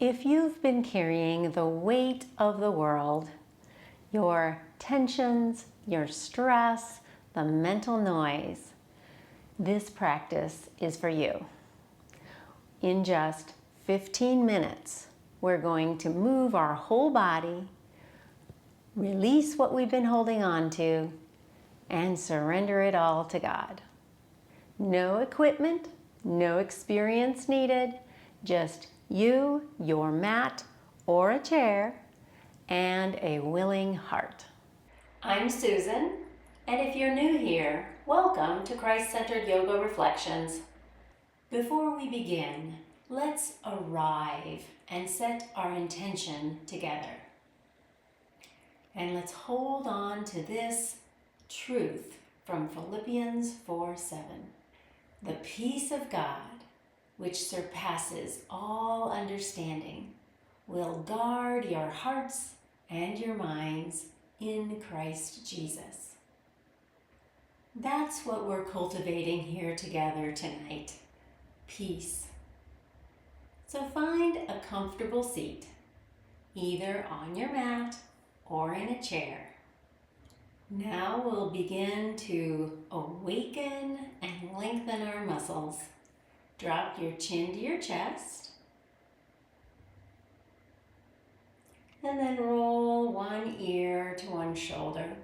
If you've been carrying the weight of the world, your tensions, your stress, the mental noise, this practice is for you. In just 15 minutes, we're going to move our whole body, release what we've been holding on to, and surrender it all to God. No equipment, no experience needed, just you, your mat or a chair, and a willing heart. I'm Susan, and if you're new here, welcome to Christ-Centered Yoga Reflections. Before we begin, let's arrive and set our intention together. And let's hold on to this truth from Philippians 4:7. The peace of God, which surpasses all understanding, will guard your hearts and your minds in Christ Jesus. That's what we're cultivating here together tonight, peace. So find a comfortable seat, either on your mat or in a chair. Now we'll begin to awaken and lengthen our muscles. Drop your chin to your chest. And then roll one ear to one shoulder.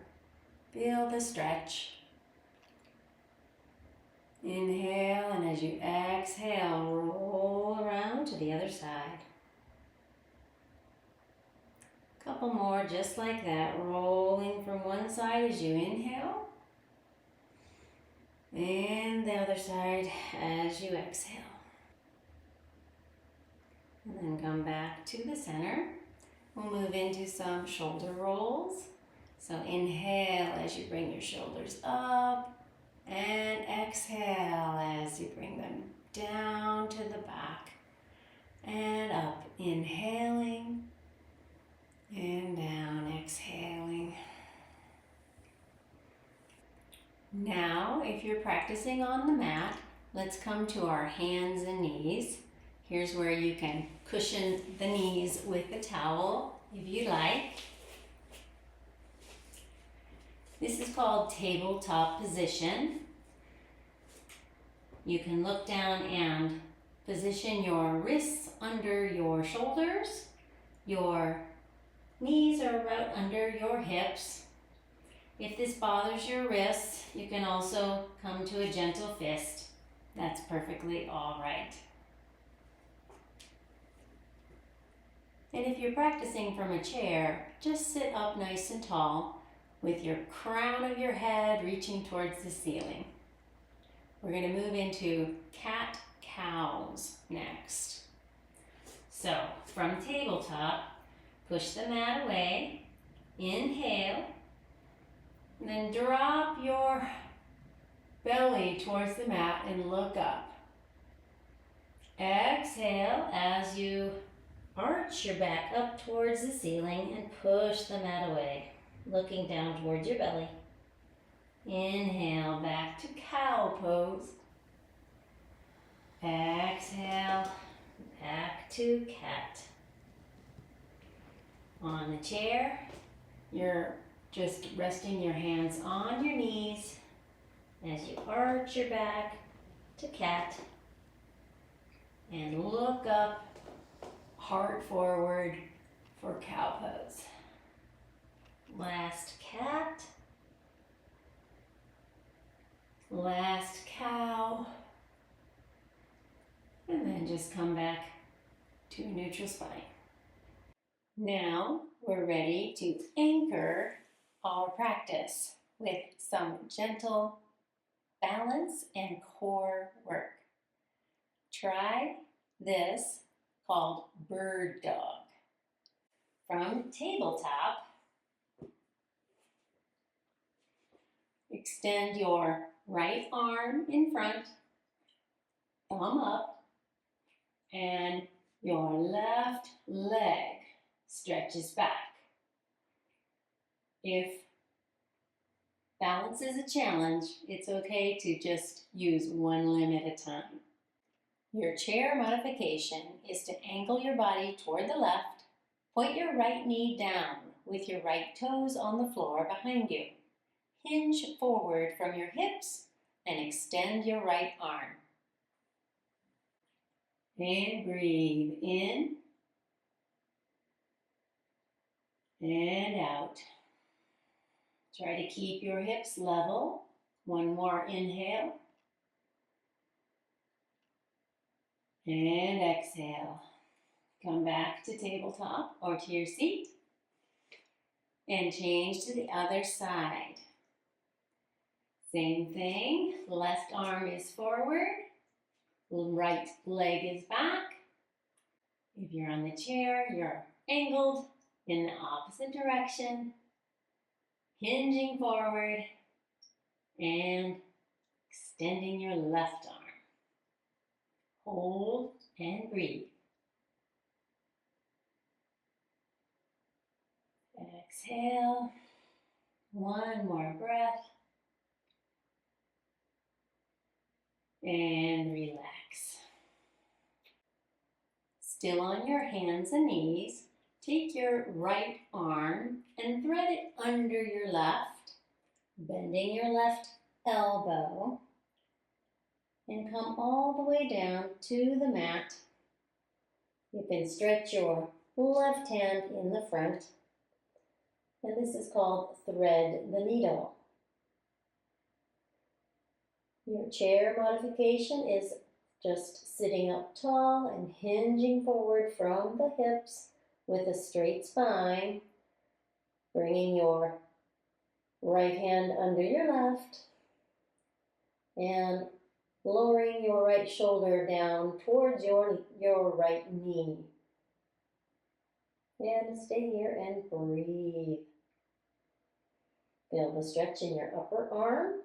Feel the stretch. Inhale, and as you exhale, roll around to the other side. Couple more just like that, rolling from one side as you inhale, and the other side as you exhale. And then come back to the center. We'll move into some shoulder rolls. So inhale as you bring your shoulders up, and exhale as you bring them down to the back and up. Inhaling and down, exhaling. Now, if you're practicing on the mat, let's come to our hands and knees. Here's where you can cushion the knees with a towel if you like. This is called tabletop position. You can look down and position your wrists under your shoulders. Your knees are right under your hips. If this bothers your wrists, you can also come to a gentle fist. That's perfectly all right. And if you're practicing from a chair, just sit up nice and tall with your crown of your head reaching towards the ceiling. We're going to move into cat-cows next. So from tabletop, push the mat away, inhale, and then drop your belly towards the mat and look up. Exhale as you arch your back up towards the ceiling and push the mat away, looking down towards your belly. Inhale, back to cow pose. Exhale, back to cat. On the chair, you're just resting your hands on your knees as you arch your back to cat and look up, heart forward for cow pose. Last cat, last cow, and then just come back to a neutral spine. Now we're ready to anchor our practice with some gentle balance and core work. Try this called bird dog. From tabletop, extend your right arm in front, thumb up, and your left leg stretches back. If balance is a challenge, it's okay to just use one limb at a time. Your chair modification is to angle your body toward the left, point your right knee down with your right toes on the floor behind you. Hinge forward from your hips and extend your right arm. And breathe in and out. Try to keep your hips level. One more inhale. And exhale. Come back to tabletop or to your seat. And change to the other side. Same thing. Left arm is forward. Right leg is back. If you're on the chair, you're angled in the opposite direction. Hinging forward and extending your left arm. Hold and breathe. Exhale. One more breath. And relax. Still on your hands and knees, take your right arm and thread it under your left, bending your left elbow, and come all the way down to the mat. You can stretch your left hand in the front, and this is called thread the needle. Your chair modification is just sitting up tall and hinging forward from the hips with a straight spine, bringing your right hand under your left and lowering your right shoulder down towards your right knee. And stay here and breathe. Feel the stretch in your upper arm.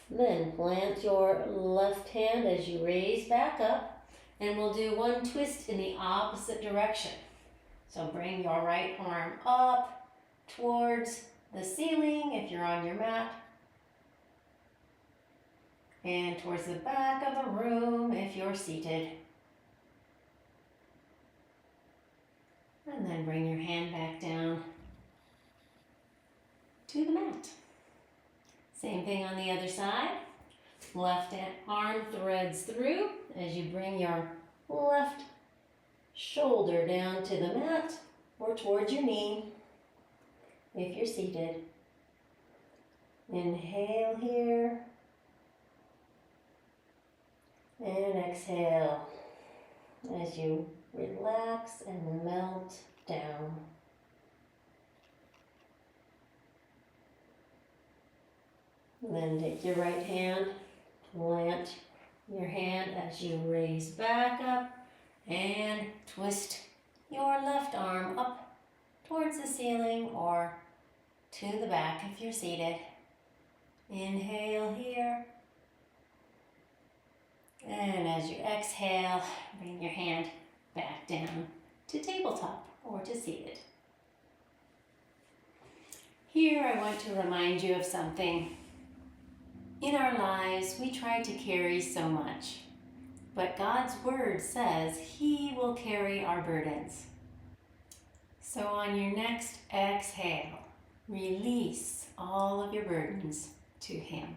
Then plant your left hand as you raise back up, and we'll do one twist in the opposite direction. So bring your right arm up towards the ceiling if you're on your mat, and towards the back of the room if you're seated. And then bring your hand back down to the mat. Same thing on the other side. Left arm threads through as you bring your left shoulder down to the mat or towards your knee if you're seated. Inhale here and exhale as you relax and melt down. Then take your right hand, plant your hand as you raise back up, and twist your left arm up towards the ceiling or to the back if you're seated. Inhale here. And as you exhale, bring your hand back down to tabletop or to seated. Here I want to remind you of something. In our lives, we try to carry so much, but God's word says He will carry our burdens. So on your next exhale, release all of your burdens to Him.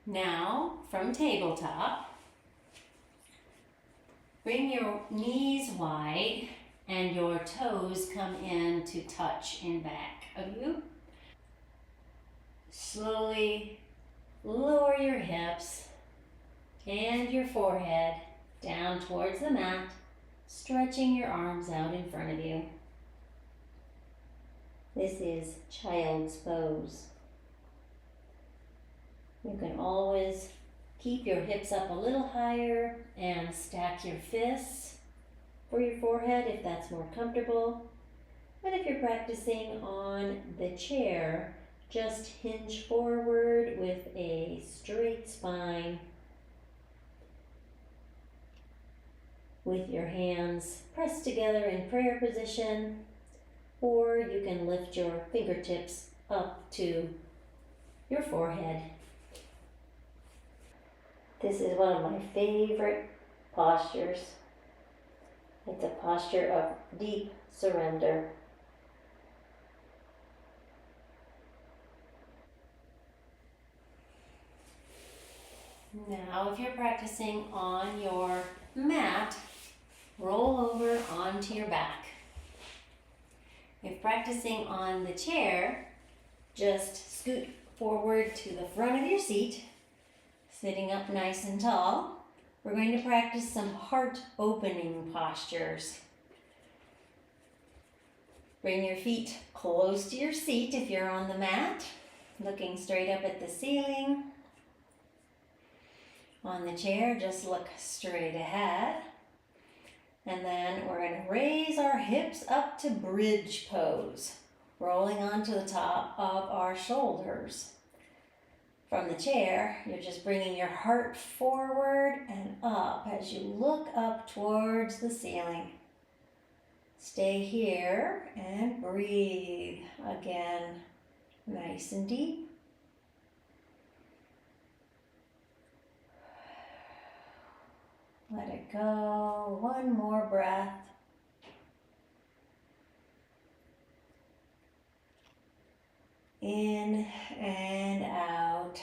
Now, from tabletop, bring your knees wide and your toes come in to touch in back of you. Slowly lower your hips and your forehead down towards the mat, stretching your arms out in front of you. This is child's pose. You can always keep your hips up a little higher and stack your fists for your forehead if that's more comfortable. And if you're practicing on the chair, just hinge forward with a straight spine with your hands pressed together in prayer position, or you can lift your fingertips up to your forehead. This is one of my favorite postures. It's a posture of deep surrender. Now, if you're practicing on your mat, roll over onto your back. If practicing on the chair, just scoot forward to the front of your seat, sitting up nice and tall. We're going to practice some heart opening postures. Bring your feet close to your seat if you're on the mat, looking straight up at the ceiling. On the chair, just look straight ahead. And then we're going to raise our hips up to bridge pose, rolling onto the top of our shoulders. From the chair, you're just bringing your heart forward and up as you look up towards the ceiling. Stay here and breathe again, nice and deep. Let it go. One more breath. In and out.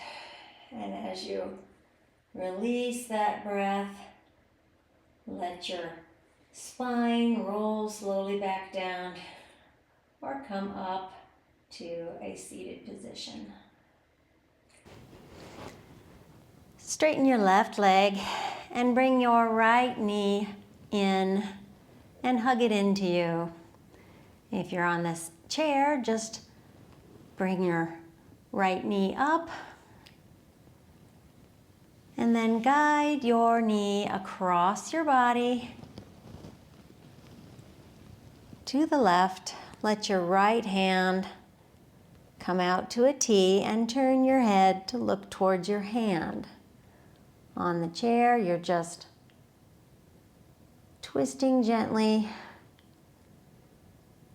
And as you release that breath, let your spine roll slowly back down or come up to a seated position. Straighten your left leg and bring your right knee in and hug it into you. If you're on this chair, just bring your right knee up and then guide your knee across your body to the left. Let your right hand come out to a T and turn your head to look towards your hand. On the chair, you're just twisting gently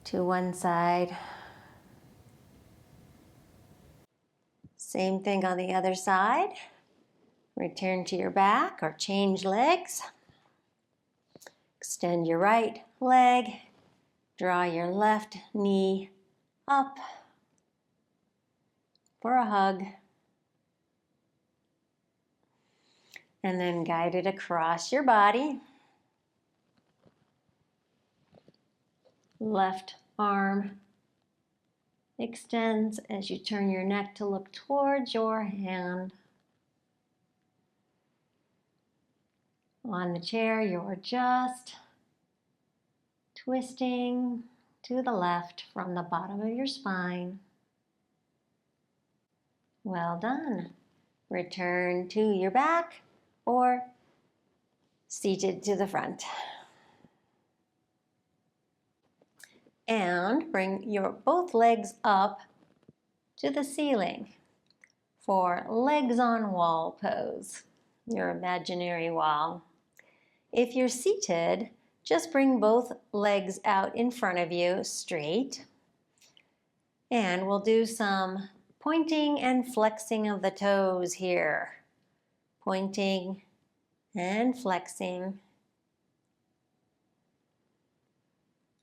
to one side. Same thing on the other side. Return to your back or change legs. Extend your right leg. Draw your left knee up for a hug. And then guide it across your body. Left arm extends as you turn your neck to look towards your hand. On the chair, you're just twisting to the left from the bottom of your spine. Well done. Return to your back or seated to the front. And bring your both legs up to the ceiling for legs on wall pose, your imaginary wall. If you're seated, just bring both legs out in front of you straight. And we'll do some pointing and flexing of the toes here. Pointing and flexing.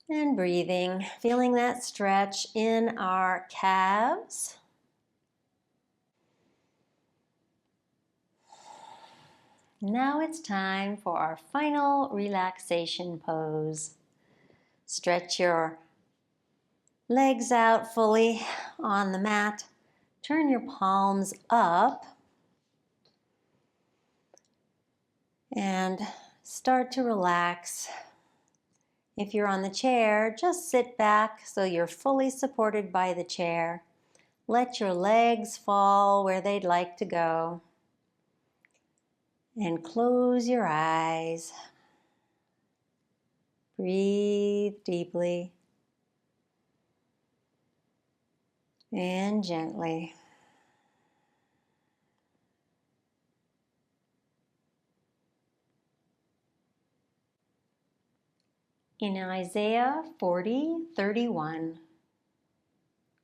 And breathing, feeling that stretch in our calves. Now it's time for our final relaxation pose. Stretch your legs out fully on the mat. Turn your palms up and start to relax. If you're on the chair, just sit back so you're fully supported by the chair. Let your legs fall where they'd like to go. And close your eyes. Breathe deeply and gently. In Isaiah 40:31,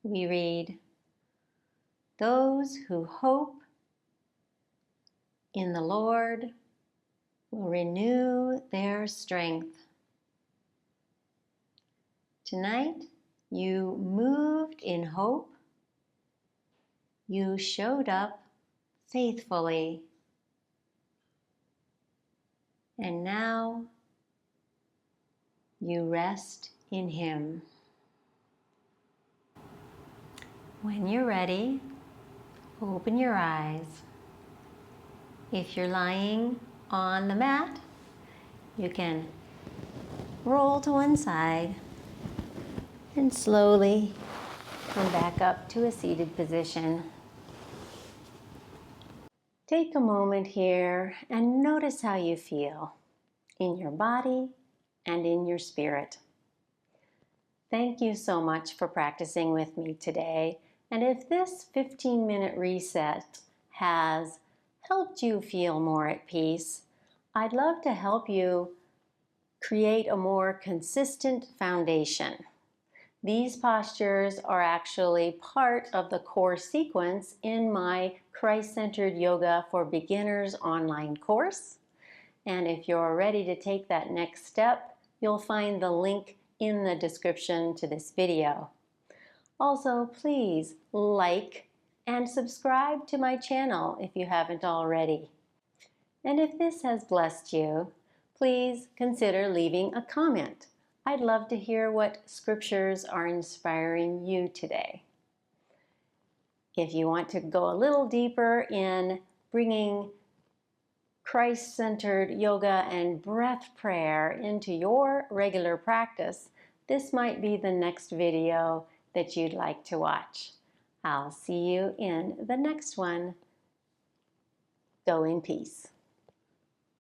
we read, Those who hope in the Lord will renew their strength. Tonight, you moved in hope. You showed up faithfully. And now, you rest in Him. When you're ready, open your eyes. If you're lying on the mat, you can roll to one side and slowly come back up to a seated position. Take a moment here and notice how you feel in your body and in your spirit. Thank you so much for practicing with me today. And if this 15-minute reset has helped you feel more at peace, I'd love to help you create a more consistent foundation. These postures are actually part of the core sequence in my Christ-Centered Yoga for Beginners online course. And if you're ready to take that next step, you'll find the link in the description to this video. Also, please like and subscribe to my channel if you haven't already. And if this has blessed you, please consider leaving a comment. I'd love to hear what scriptures are inspiring you today. If you want to go a little deeper in bringing Christ-centered yoga and breath prayer into your regular practice, this might be the next video that you'd like to watch. I'll see you in the next one. Go in peace.